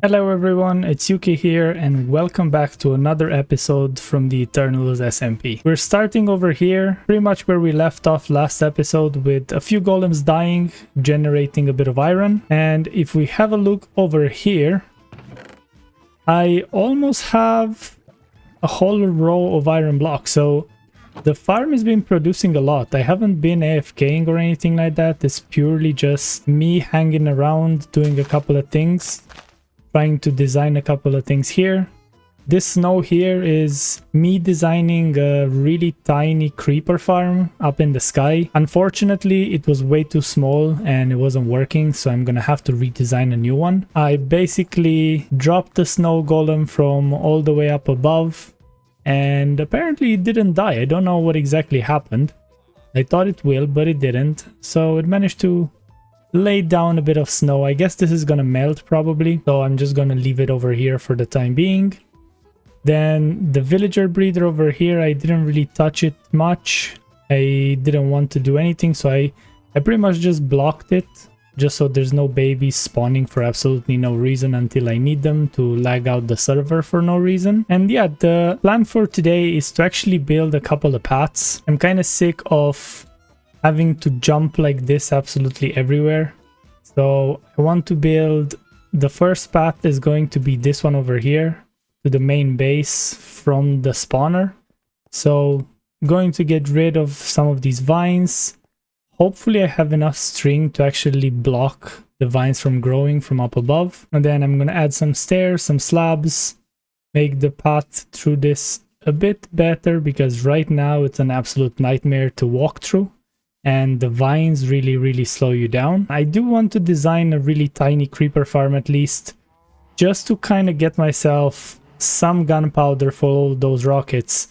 Hello everyone, it's Yuki here and welcome back to another episode from the Eternals SMP. We're starting over here, pretty much where we left off last episode, with a few golems dying, generating a bit of iron. And if we have a look over here, I almost have a whole row of iron blocks. So the farm has been producing a lot. I haven't been AFKing or anything like that. It's purely just me hanging around, doing a couple of things. Trying to design a couple of things here. This snow here is me designing a really tiny creeper farm up in the sky. Unfortunately, it was way too small and it wasn't working, so I'm gonna have to redesign a new one. I basically dropped the snow golem from all the way up above and apparently it didn't die. I don't know what exactly happened. I thought it will, but it didn't. So it managed to lay down a bit of snow. I guess this is gonna melt probably, so I'm just gonna leave it over here for the time being. Then the villager breeder over here, I didn't really touch it much. I didn't want to do anything, so I pretty much just blocked it, just so there's no babies spawning for absolutely no reason until I need them to lag out the server for no reason. And yeah, the plan for today is to actually build a couple of paths. I'm kind of sick of having to jump like this absolutely everywhere. So I want to build, the first path is going to be this one over here to the main base from the spawner. So I'm going to get rid of some of these vines. Hopefully I have enough string to actually block the vines from growing from up above. And then I'm going to add some stairs, some slabs, make the path through this a bit better, because right now it's an absolute nightmare to walk through. And the vines really slow you down. I do want to design a really tiny creeper farm at least, just to kind of get myself some gunpowder for all those rockets,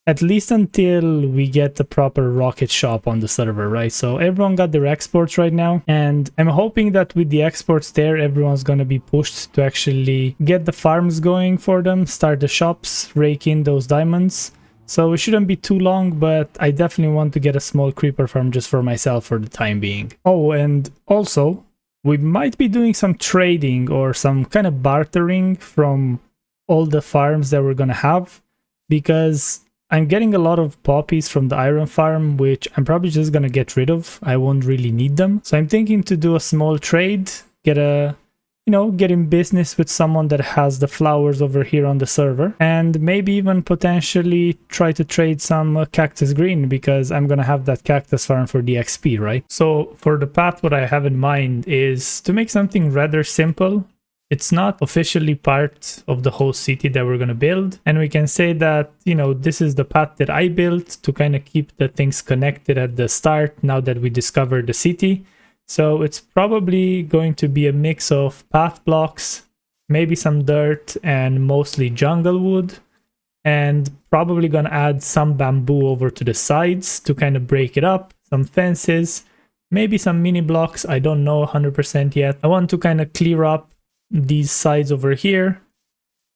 at least until we get the proper rocket shop on the server, right? So everyone got their exports right now, and I'm hoping that with the exports there, everyone's gonna be pushed to actually get the farms going for them, start the shops, rake in those diamonds. So it shouldn't be too long, but I definitely want to get a small creeper farm just for myself for the time being. Oh, and also, we might be doing some trading or some kind of bartering from all the farms that we're gonna have, because I'm getting a lot of poppies from the iron farm, which I'm probably just gonna get rid of. I won't really need them. So I'm thinking to do a small trade, get in business with someone that has the flowers over here on the server, and maybe even potentially try to trade some cactus green, because I'm gonna have that cactus farm for the XP, right? So for the path, what I have in mind is to make something rather simple. It's not officially part of the whole city that we're gonna build, and we can say that, this is the path that I built to kind of keep the things connected at the start now that we discovered the city. So it's probably going to be a mix of path blocks, maybe some dirt, and mostly jungle wood. And probably gonna add some bamboo over to the sides to kind of break it up, some fences, maybe some mini blocks, I don't know 100% yet. I want to kind of clear up these sides over here,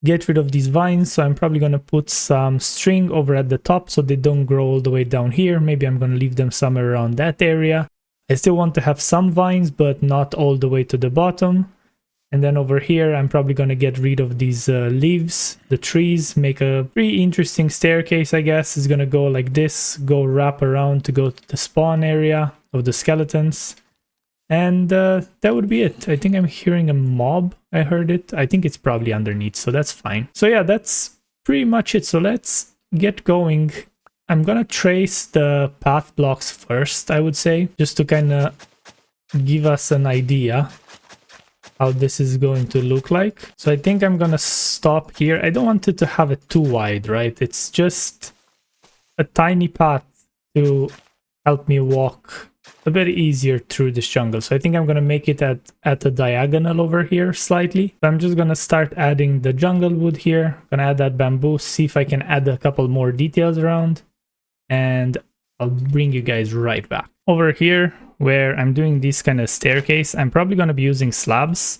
get rid of these vines, so I'm probably gonna put some string over at the top so they don't grow all the way down here. Maybe I'm gonna leave them somewhere around that area. I still want to have some vines, but not all the way to the bottom. And then over here, I'm probably going to get rid of these leaves, the trees, make a pretty interesting staircase, I guess. It's going to go like this, go wrap around to go to the spawn area of the skeletons. And that would be it. I think I'm hearing a mob. I heard it. I think it's probably underneath, so that's fine. So yeah, that's pretty much it. So let's get going. I'm gonna trace the path blocks first, I would say, just to kind of give us an idea how this is going to look like. So I think I'm gonna stop here. I don't want it to have it too wide, right? It's just a tiny path to help me walk a bit easier through this jungle. So I think I'm gonna make it at a diagonal over here slightly. So I'm just gonna start adding the jungle wood here. Gonna add that bamboo, see if I can add a couple more details around. And I'll bring you guys right back. Over here, where I'm doing this kind of staircase, I'm probably going to be using slabs.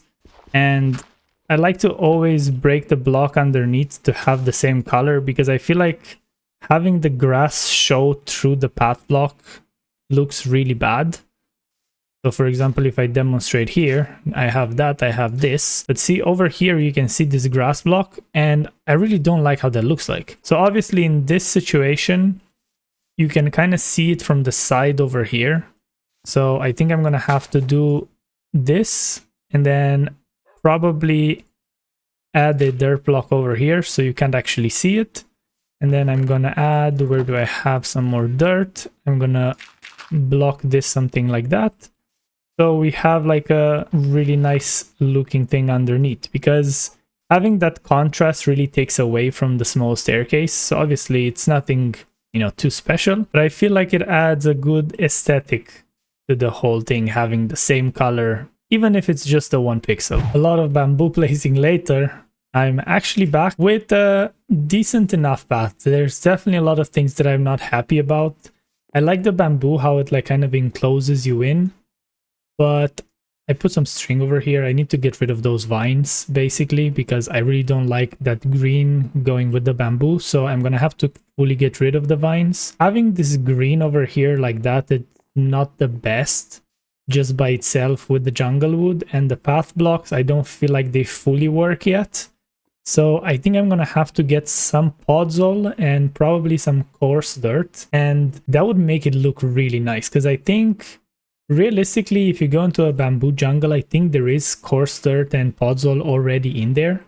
And I like to always break the block underneath to have the same color, because I feel like having the grass show through the path block looks really bad. So for example, if I demonstrate here, I have that, I have this. But see over here, you can see this grass block, and I really don't like how that looks like. So obviously in this situation, you can kind of see it from the side over here. So I think I'm going to have to do this and then probably add a dirt block over here so you can't actually see it. And then I'm going to add, where do I have some more dirt? I'm going to block this something like that. So we have like a really nice looking thing underneath, because having that contrast really takes away from the small staircase. So obviously it's nothing, you know, too special, but I feel like it adds a good aesthetic to the whole thing, having the same color, even if it's just a 1 pixel. A lot of bamboo placing later. I'm actually back with a decent enough path. There's definitely a lot of things that I'm not happy about. I like the bamboo, how it like kind of encloses you in. But I put some string over here. I need to get rid of those vines, basically, because I really don't like that green going with the bamboo. So I'm going to have to fully get rid of the vines. Having this green over here like that, it's not the best just by itself with the jungle wood. And the path blocks, I don't feel like they fully work yet. So I think I'm going to have to get some podzol and probably some coarse dirt. And that would make it look really nice, because I think realistically, if you go into a bamboo jungle, I think there is coarse dirt and podzol already in there.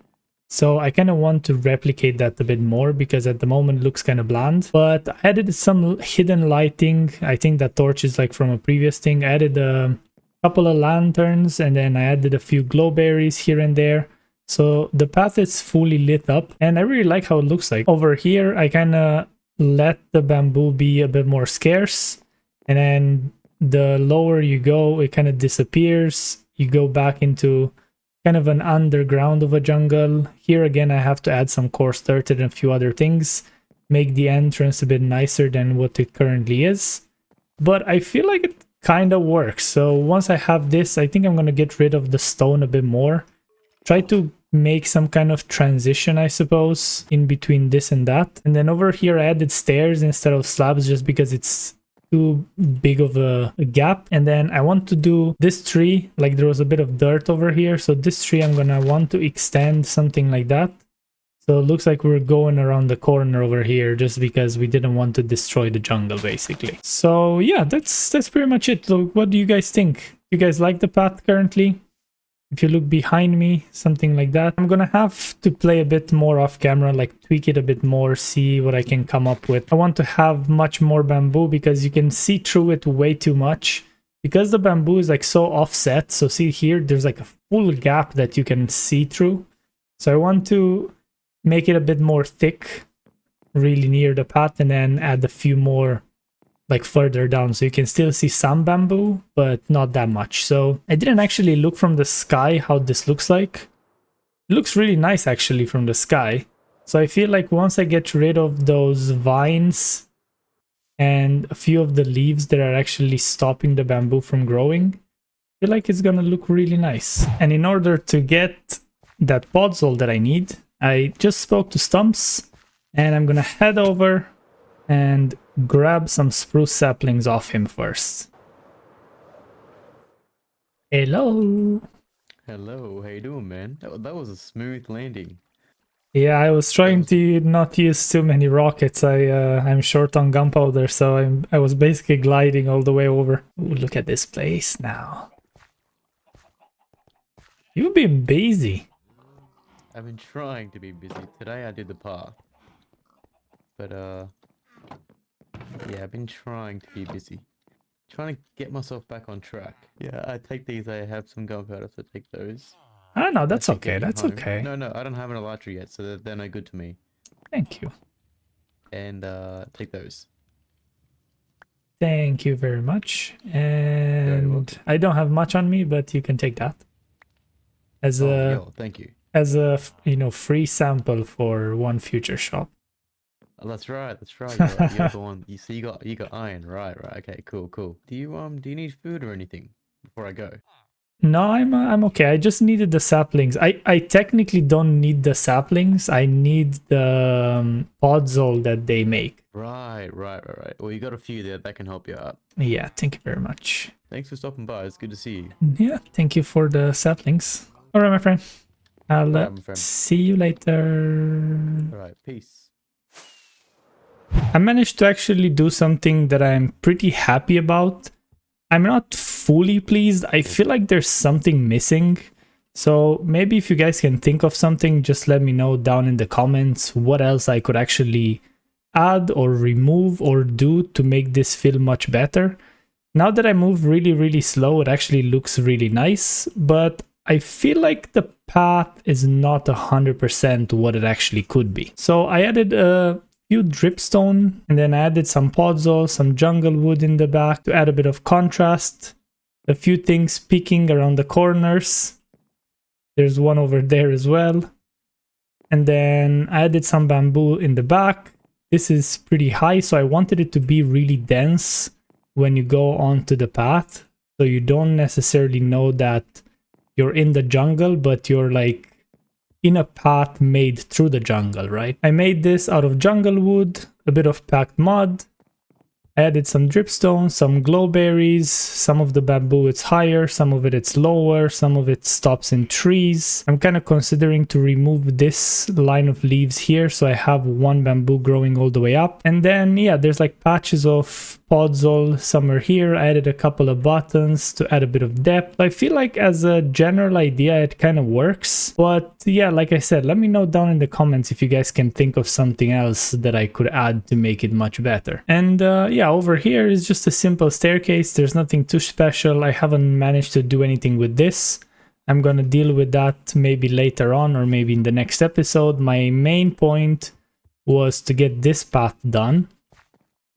So I kind of want to replicate that a bit more, because at the moment it looks kind of bland. But I added some hidden lighting. I think that torch is like from a previous thing. I added a couple of lanterns, and then I added a few glow berries here and there. So the path is fully lit up, and I really like how it looks like. Over here, I kind of let the bamboo be a bit more scarce, and then the lower you go, it kind of disappears. You go back into kind of an underground of a jungle. Here again, I have to add some coarse dirt and a few other things, make the entrance a bit nicer than what it currently is. But I feel like it kind of works. So once I have this, I think I'm going to get rid of the stone a bit more. Try to make some kind of transition, I suppose, in between this and that. And then over here, I added stairs instead of slabs just because it's too big of a gap. And then I want to do this tree, like there was a bit of dirt over here, so this tree I'm gonna want to extend something like that. So it looks like we're going around the corner over here just because we didn't want to destroy the jungle, basically. So yeah, that's pretty much it. Look, what do you guys think? You guys like the path currently? If you look behind me, something like that. I'm gonna have to play a bit more off camera, like tweak it a bit more, see what I can come up with. I want to have much more bamboo because you can see through it way too much. Because the bamboo is like so offset, so see here, there's like a full gap that you can see through. So I want to make it a bit more thick, really near the path, and then add a few more like further down, so you can still see some bamboo, but not that much. So I didn't actually look from the sky how this looks like. It looks really nice actually from the sky. So I feel like once I get rid of those vines and a few of the leaves that are actually stopping the bamboo from growing, I feel like it's gonna look really nice. And in order to get that podzol that I need, I just spoke to Stumps, and I'm gonna head over and grab some spruce saplings off him first. Hello. Hello, how you doing, man? That was a smooth landing. Yeah, I was trying to not use too many rockets. I'm short on gunpowder, so I was basically gliding all the way over. Ooh, look at this place now. You've been busy. I've been trying to be busy. Today I did the path. But yeah, I've been trying to be busy. Trying to get myself back on track. Yeah, I take these. I have some gunpowder, so take those. Ah, no, that's Actually, okay. getting That's home. okay. No, I don't have an elytra yet, so they're no good to me. Thank you. And take those. Thank you very much. Very And welcome. I don't have much on me, but you can take that as Yo, thank you. as a free sample for one future shop. Oh, that's right. You're the one. You got iron. Right. Okay, cool. Do you need food or anything before I go? No, I'm okay. I just needed the saplings. I technically don't need the saplings. I need the podzol that they make. Right. Well, you got a few there that can help you out. Yeah, thank you very much. Thanks for stopping by. It's good to see you. Yeah, thank you for the saplings. All right, my friend. I'll Right, my friend. see you later. All right, peace. I managed to actually do something that I'm pretty happy about. I'm not fully pleased. I feel like there's something missing. So maybe if you guys can think of something, just let me know down in the comments what else I could actually add or remove or do to make this feel much better. Now that I move really slow, it actually looks really nice, but I feel like the path is not 100% what it actually could be. So I added a few dripstone, and then I added some podzol, some jungle wood in the back to add a bit of contrast. A few things peeking around the corners. There's one over there as well. And then I added some bamboo in the back. This is pretty high, so I wanted it to be really dense when you go onto the path. So you don't necessarily know that you're in the jungle, but you're like in a path made through the jungle, right? I made this out of jungle wood, a bit of packed mud. I added some dripstone, some glowberries. Some of the bamboo it's higher, some of it's lower, some of it stops in trees. I'm kind of considering to remove this line of leaves here, so I have one bamboo growing all the way up. And then yeah, there's like patches of podzol somewhere here. I added a couple of buttons to add a bit of depth. I feel like as a general idea it kind of works, but yeah, like I said, let me know down in the comments if you guys can think of something else that I could add to make it much better. And yeah, over here is just a simple staircase. There's nothing too special. I haven't managed to do anything with this. I'm gonna deal with that maybe later on or maybe in the next episode. My main point was to get this path done,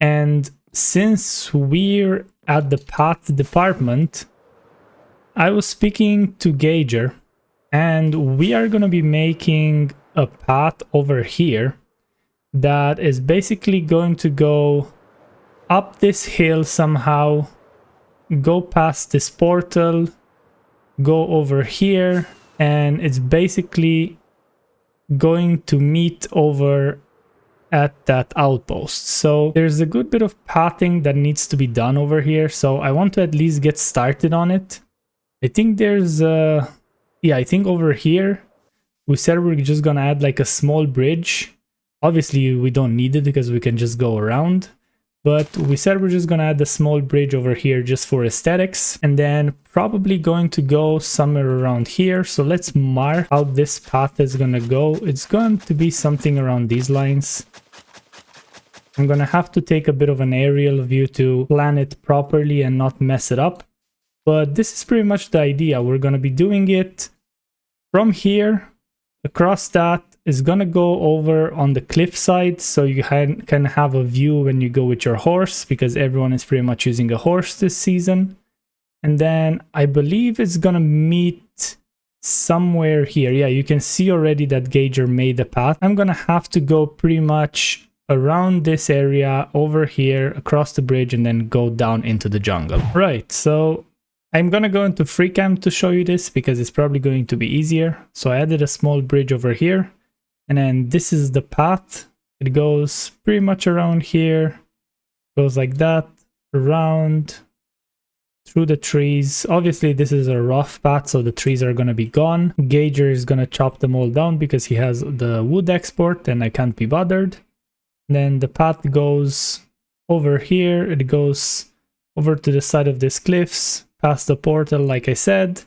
and since we're at the path department, I was speaking to Gauger, and we are gonna be making a path over here that is basically going to go up this hill somehow, go past this portal, go over here, and it's basically going to meet over at that outpost. So there's a good bit of pathing that needs to be done over here, so I want to at least get started on it. I think there's yeah, I think over here we said we're just gonna add like a small bridge. Obviously we don't need it because we can just go around, but we said we're just gonna add a small bridge over here just for aesthetics, and then probably going to go somewhere around here. So let's mark how this path is gonna go. It's going to be something around these lines. I'm gonna have to take a bit of an aerial view to plan it properly and not mess it up, but this is pretty much the idea. We're gonna be doing it from here across. That is gonna go over on the cliff side, so you can have a view when you go with your horse, because everyone is pretty much using a horse this season. And then I believe it's gonna meet somewhere here. Yeah, you can see already that Gauger made the path. I'm gonna have to go pretty much around this area over here, across the bridge, and then go down into the jungle. Right, so I'm gonna go into free cam to show you this because it's probably going to be easier. So I added a small bridge over here, and then this is the path. It goes pretty much around here, goes like that, around, through the trees. Obviously this is a rough path, so the trees are gonna be gone. Gauger is gonna chop them all down because he has the wood export and I can't be bothered. Then the path goes over here, it goes over to the side of these cliffs, past the portal like I said,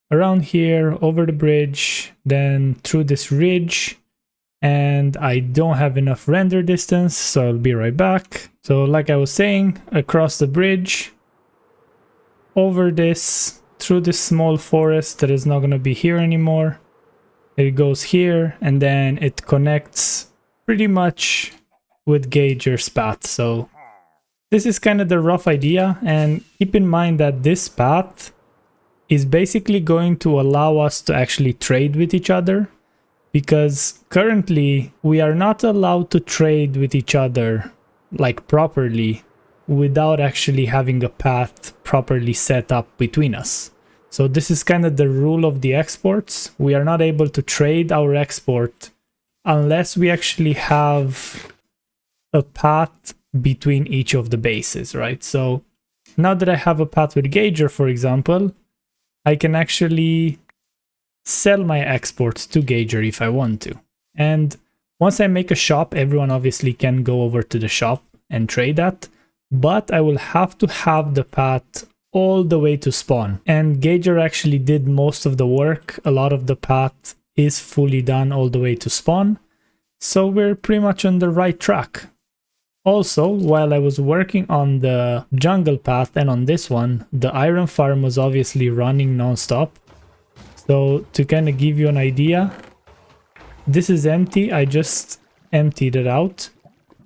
around here, over the bridge, then through this ridge, and I don't have enough render distance, so I'll be right back. So like I was saying, across the bridge, over this, through this small forest that is not going to be here anymore, it goes here, and then it connects pretty much with Gauger's path. So this is kind of the rough idea, and keep in mind that this path is basically going to allow us to actually trade with each other, because currently we are not allowed to trade with each other like properly without actually having a path properly set up between us. So this is kind of the rule of the exports. We are not able to trade our export unless we actually have a path between each of the bases, right? So now that I have a path with Gauger, for example, I can actually sell my exports to Gauger if I want to. And once I make a shop, everyone obviously can go over to the shop and trade that, but I will have to have the path all the way to spawn. And Gauger actually did most of the work. A lot of the path is fully done all the way to spawn. So we're pretty much on the right track. Also, while I was working on the jungle path and on this one, the iron farm was obviously running non-stop. So to kind of give you an idea, this is empty. I just emptied it out.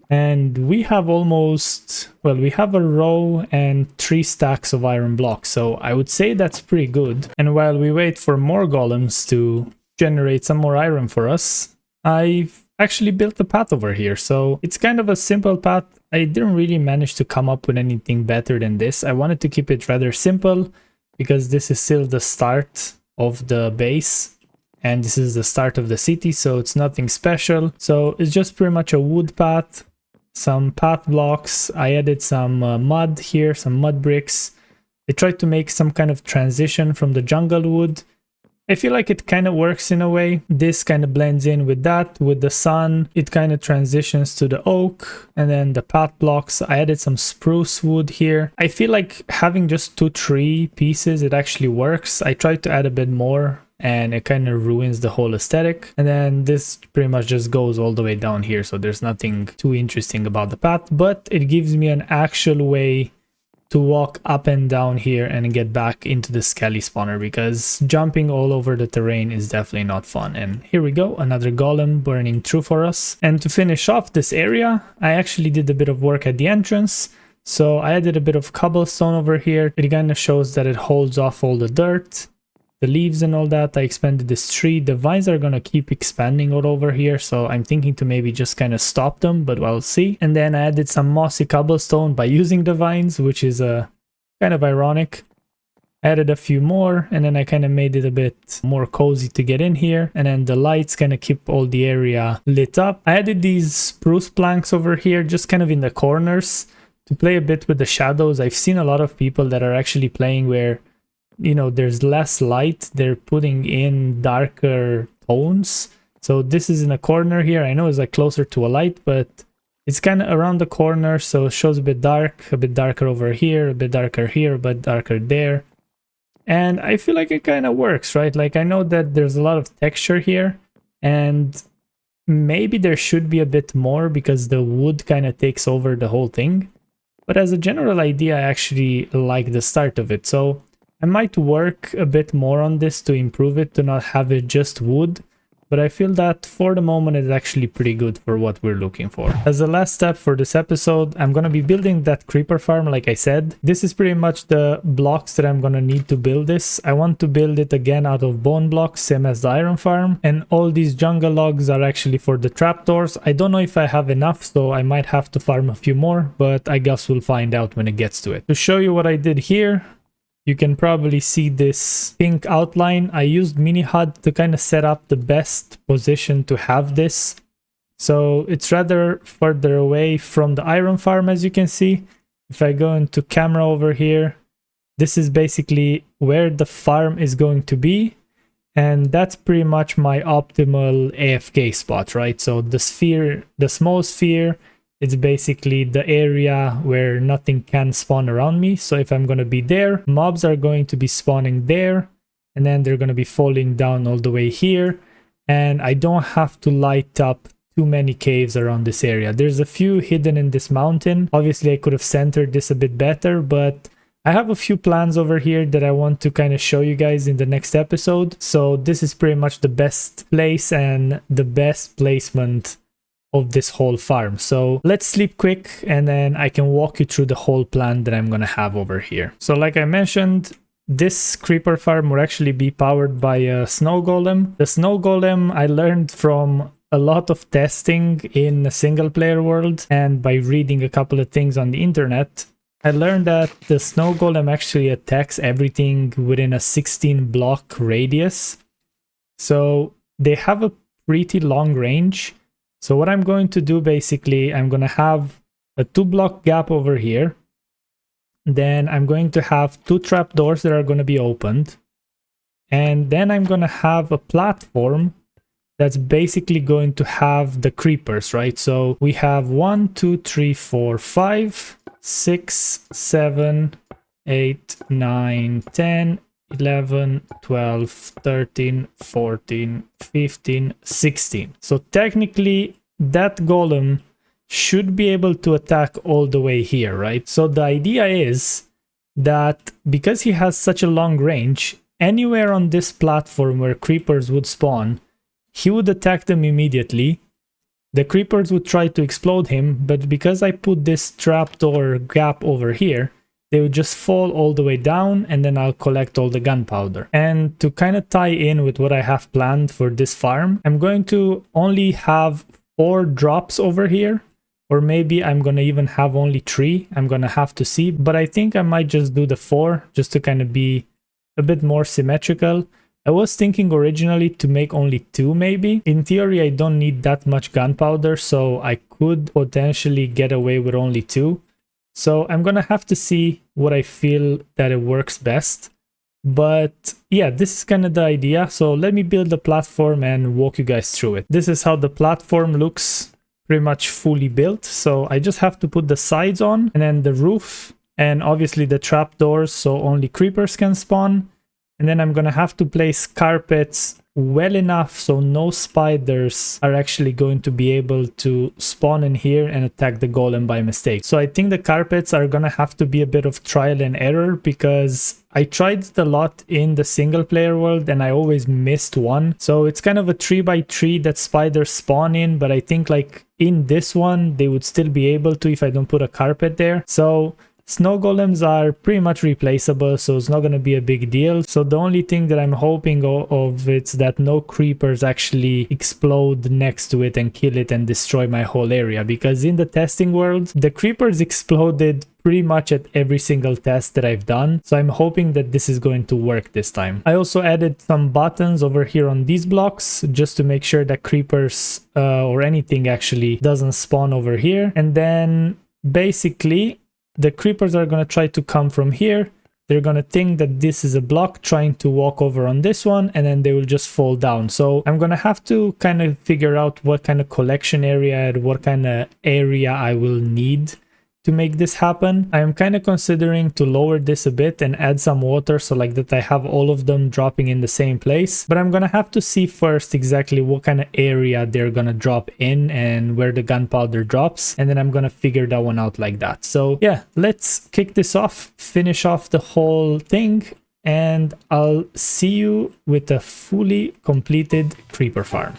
And we have almost, well, we have a row and 3 stacks of iron blocks. So I would say that's pretty good. And while we wait for more golems to generate some more iron for us, I've actually built a path over here. So it's kind of a simple path. I didn't really manage to come up with anything better than this. I wanted to keep it rather simple because this is still the start of the base. And this is the start of the city, so it's nothing special. So it's just pretty much a wood path. Some path blocks. I added some mud here, some mud bricks. I tried to make some kind of transition from the jungle wood. I feel like it kind of works in a way. This kind of blends in with that, with the sun. It kind of transitions to the oak and then the path blocks. I added some spruce wood here. I feel like having just 2-3 pieces, it actually works. I tried to add a bit more and it kind of ruins the whole aesthetic. And then this pretty much just goes all the way down here, so there's nothing too interesting about the path, but it gives me an actual way to walk up and down here and get back into the skelly spawner, because jumping all over the terrain is definitely not fun. And here we go, another golem burning through for us. And to finish off this area, I actually did a bit of work at the entrance. So I added a bit of cobblestone over here. It kind of shows that it holds off all the dirt, the leaves and all that. I expanded this tree. The vines are gonna keep expanding all over here, so I'm thinking to maybe just kind of stop them, but we'll see. And then I added some mossy cobblestone by using the vines, which is kind of ironic. I added a few more, and then I kind of made it a bit more cozy to get in here. And then the lights kind of keep all the area lit up. I added these spruce planks over here, just kind of in the corners, to play a bit with the shadows. I've seen a lot of people that are actually playing where, you know, there's less light, they're putting in darker tones. So this is in a corner here. I know it's like closer to a light, but it's kind of around the corner, so it shows a bit darker over here, a bit darker here, a bit darker there. And I feel like it kind of works, right? Like, I know that there's a lot of texture here, and maybe there should be a bit more because the wood kind of takes over the whole thing. But as a general idea, I actually like the start of it. So I might work a bit more on this to improve it, to not have it just wood, but I feel that for the moment it's actually pretty good for what we're looking for. As a last step for this episode, I'm gonna be building that creeper farm like I said. This is pretty much the blocks that I'm gonna need to build this. I want to build it again out of bone blocks, same as the iron farm, and all these jungle logs are actually for the trapdoors. I don't know if I have enough, so I might have to farm a few more, but I guess we'll find out when it gets to it. To show you what I did here, you can probably see this pink outline. I used mini HUD to kind of set up the best position to have this. So it's rather further away from the iron farm, as you can see. If I go into camera over here, this is basically where the farm is going to be. And that's pretty much my optimal AFK spot, right? So the sphere, the small sphere, it's basically the area where nothing can spawn around me. So if I'm going to be there, mobs are going to be spawning there, and then they're going to be falling down all the way here. And I don't have to light up too many caves around this area. There's a few hidden in this mountain. Obviously, I could have centered this a bit better, but I have a few plans over here that I want to kind of show you guys in the next episode. So this is pretty much the best place and the best placement of this whole farm. So let's sleep quick and then I can walk you through the whole plan that I'm gonna have over here. So like I mentioned, this creeper farm will actually be powered by a snow golem. The snow golem I learned from a lot of testing in a single player world and by reading a couple of things on the internet. I learned that the snow golem actually attacks everything within a 16 block radius. So they have a pretty long range. So what I'm going to do basically, I'm going to have a 2-block gap over here. Then I'm going to have 2 trapdoors that are going to be opened. And then I'm going to have a platform that's basically going to have the creepers, right? So we have 1, 2, 3, 4, 5, 6, 7, 8, 9, 10, 11, 12, 13, 14, 15, 16. So technically that golem should be able to attack all the way here, right? So the idea is that because he has such a long range, anywhere on this platform where creepers would spawn, he would attack them immediately. The creepers would try to explode him, but because I put this trapdoor gap over here, they would just fall all the way down, and then I'll collect all the gunpowder. And to kind of tie in with what I have planned for this farm, I'm going to only have 4 drops over here, or maybe I'm going to even have only 3. I'm going to have to see, but I think I might just do the 4 just to kind of be a bit more symmetrical. I was thinking originally to make only 2 maybe. In theory, I don't need that much gunpowder, so I could potentially get away with only 2. So I'm gonna have to see what I feel that it works best. But yeah, this is kind of the idea. So let me build the platform and walk you guys through it. This is how the platform looks, pretty much fully built. So I just have to put the sides on, and then the roof, and obviously the trapdoors so only creepers can spawn. And then I'm gonna have to place carpets well enough so no spiders are actually going to be able to spawn in here and attack the golem by mistake. So I think the carpets are gonna have to be a bit of trial and error, because I tried it a lot in the single player world and I always missed one. So it's kind of a 3x3 that spiders spawn in, but I think like in this one they would still be able to if I don't put a carpet there. So snow golems are pretty much replaceable, so it's not going to be a big deal. So the only thing that I'm hoping of is that no creepers actually explode next to it and kill it and destroy my whole area, because in the testing world the creepers exploded pretty much at every single test that I've done. So I'm hoping that this is going to work this time. I also added some buttons over here on these blocks just to make sure that creepers or anything actually doesn't spawn over here. And then basically the creepers are going to try to come from here. They're going to think that this is a block trying to walk over on this one, and then they will just fall down. So I'm going to have to kind of figure out what kind of collection area and what kind of area I will need to make this happen. I am kind of considering to lower this a bit and add some water so like that I have all of them dropping in the same place. But I'm gonna have to see first exactly what kind of area they're gonna drop in and where the gunpowder drops, and then I'm gonna figure that one out like that. So yeah, let's kick this off, finish off the whole thing, and I'll see you with a fully completed creeper farm.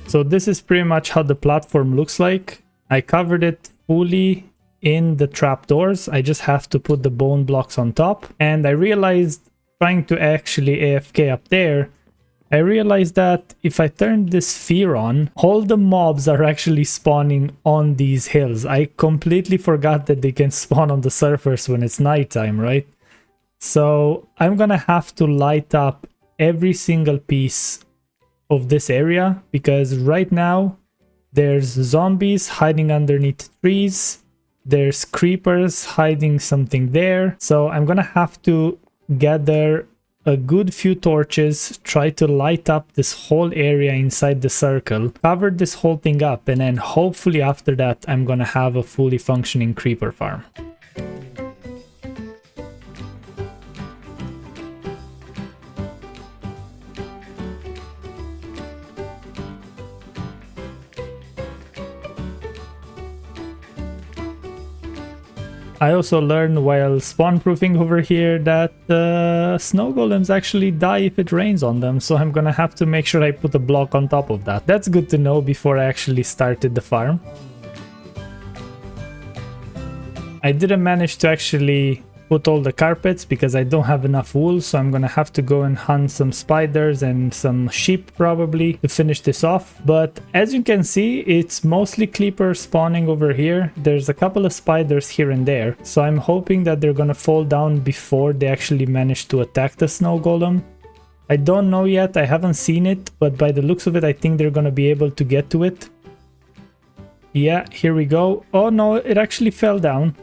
So this is pretty much how the platform looks like. I covered it fully in the trapdoors. I just have to put the bone blocks on top. And I realized, trying to actually AFK up there, I realized that if I turn this sphere on, all the mobs are actually spawning on these hills. I completely forgot that they can spawn on the surface when it's nighttime, right? So I'm gonna have to light up every single piece of this area, because right now there's zombies hiding underneath trees, there's creepers hiding something there. So I'm gonna have to gather a good few torches, try to light up this whole area inside the circle, cover this whole thing up, and then hopefully after that I'm gonna have a fully functioning creeper farm. I also learned while spawn proofing over here that snow golems actually die if it rains on them, so I'm gonna have to make sure I put a block on top of that. That's good to know before I actually started the farm. I didn't manage to actually put all the carpets because I don't have enough wool, so I'm gonna have to go and hunt some spiders and some sheep probably to finish this off. But as you can see, it's mostly creepers spawning over here. There's a couple of spiders here and there, so I'm hoping that they're gonna fall down before they actually manage to attack the snow golem. I don't know yet, I haven't seen it, but by the looks of it I think they're gonna be able to get to it. Yeah, here we go. Oh no, it actually fell down.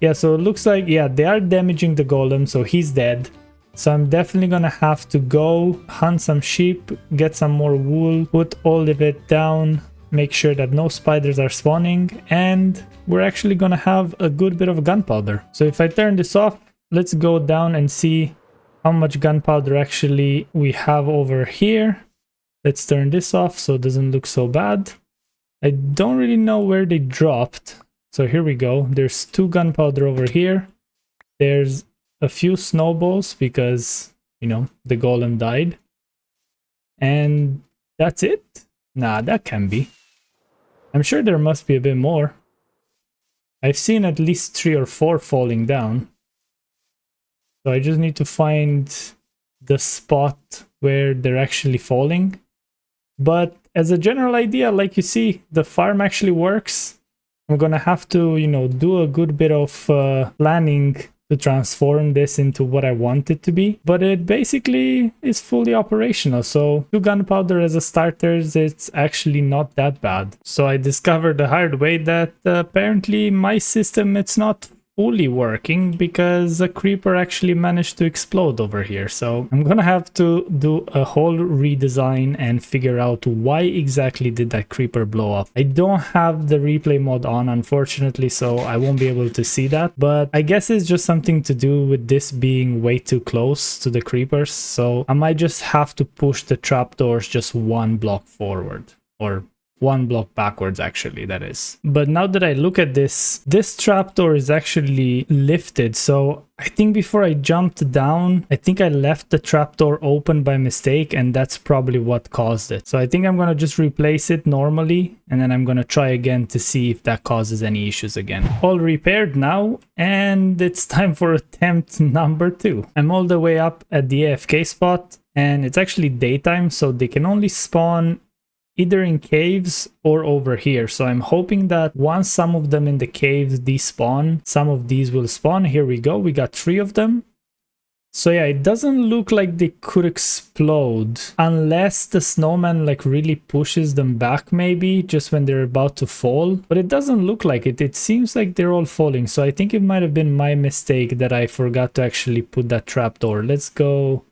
Yeah, so it looks like, yeah, they are damaging the golem, so he's dead. So I'm definitely gonna have to go hunt some sheep, get some more wool, put all of it down, make sure that no spiders are spawning, and we're actually gonna have a good bit of gunpowder. So if I turn this off, let's go down and see how much gunpowder actually we have over here. Let's turn this off so it doesn't look so bad. I don't really know where they dropped. So here we go. There's 2 gunpowder over here. There's a few snowballs because, you know, the golem died. And that's it? Nah, that can be. I'm sure there must be a bit more. I've seen at least 3 or 4 falling down. So I just need to find the spot where they're actually falling. But as a general idea, like you see, the farm actually works. I'm gonna have to, you know, do a good bit of planning to transform this into what I want it to be. But it basically is fully operational. So 2 gunpowder as a starters, it's actually not that bad. So I discovered the hard way that apparently my system, it's not fully working because a creeper actually managed to explode over here. So I'm gonna have to do a whole redesign and figure out why exactly did that creeper blow up. I don't have the replay mod on, unfortunately, so I won't be able to see that, but I guess it's just something to do with this being way too close to the creepers. So I might just have to push the trapdoors just 1 block forward, or 1 block backwards, actually, that is. But now that I look at this trapdoor is actually lifted. So I think before I jumped down, I think I left the trapdoor open by mistake, and that's probably what caused it. So I think I'm gonna just replace it normally, and then I'm gonna try again to see if that causes any issues again. All repaired now, and it's time for attempt number 2. I'm all the way up at the AFK spot, and it's actually daytime, so they can only spawn either in caves or over here. So I'm hoping that once some of them in the caves despawn, some of these will spawn. Here we go, we got 3 of them. So yeah, it doesn't look like they could explode unless the snowman like really pushes them back, maybe just when they're about to fall. But it doesn't look like it. It seems like they're all falling. So I think it might have been my mistake that I forgot to actually put that trapdoor. Let's go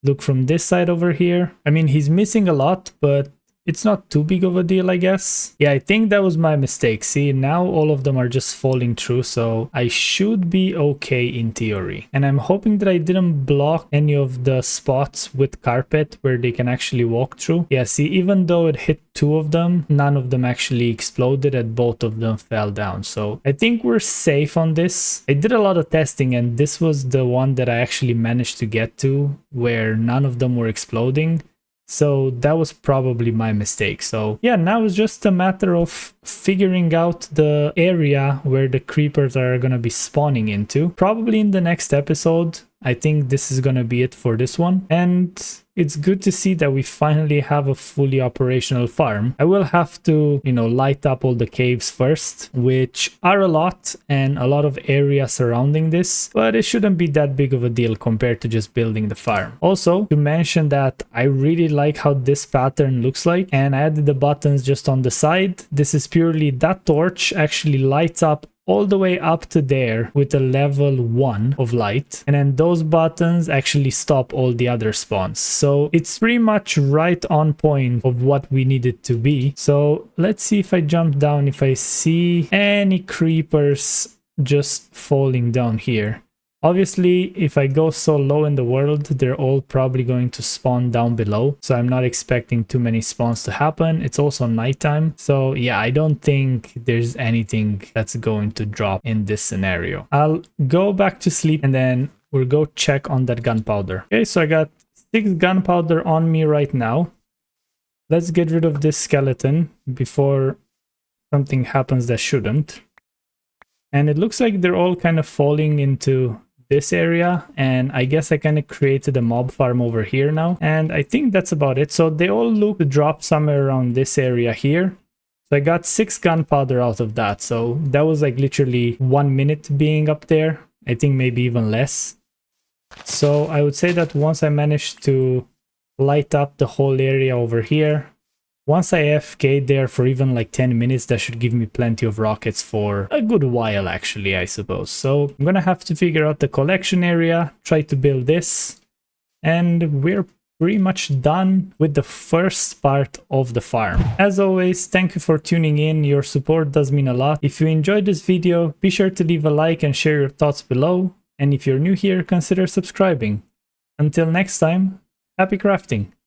look from this side over here. I mean, he's missing a lot, but it's not too big of a deal, I guess. Yeah, I think that was my mistake. See, now all of them are just falling through, so I should be okay in theory. And I'm hoping that I didn't block any of the spots with carpet where they can actually walk through. Yeah, see, even though it hit 2 of them, none of them actually exploded and both of them fell down. So I think we're safe on this. I did a lot of testing, and this was the one that I actually managed to get to where none of them were exploding. So that was probably my mistake. So yeah, now it's just a matter of figuring out the area where the creepers are gonna be spawning into. Probably in the next episode. I think this is gonna be it for this one. And it's good to see that we finally have a fully operational farm. I will have to, you know, light up all the caves first, which are a lot and a lot of area surrounding this, but it shouldn't be that big of a deal compared to just building the farm. Also, to mention that I really like how this pattern looks like, and I added the buttons just on the side. This is purely that torch actually lights up all the way up to there with a level 1 of light, and then those buttons actually stop all the other spawns. So it's pretty much right on point of what we need it to be. So let's see if I jump down, if I see any creepers just falling down here. Obviously, if I go so low in the world, they're all probably going to spawn down below. So I'm not expecting too many spawns to happen. It's also nighttime. So yeah, I don't think there's anything that's going to drop in this scenario. I'll go back to sleep and then we'll go check on that gunpowder. Okay, so I got 6 gunpowder on me right now. Let's get rid of this skeleton before something happens that shouldn't. And it looks like they're all kind of falling into this area, and I guess I kind of created a mob farm over here now, and I think that's about it. So they all look to drop somewhere around this area here. So I got 6 gunpowder out of that, so that was like literally 1 minute being up there. I think maybe even less. So I would say that once I managed to light up the whole area over here, once I AFK'd there for even like 10 minutes, that should give me plenty of rockets for a good while actually, I suppose. So I'm gonna have to figure out the collection area, try to build this, and we're pretty much done with the first part of the farm. As always, thank you for tuning in. Your support does mean a lot. If you enjoyed this video, be sure to leave a like and share your thoughts below. And if you're new here, consider subscribing. Until next time, happy crafting!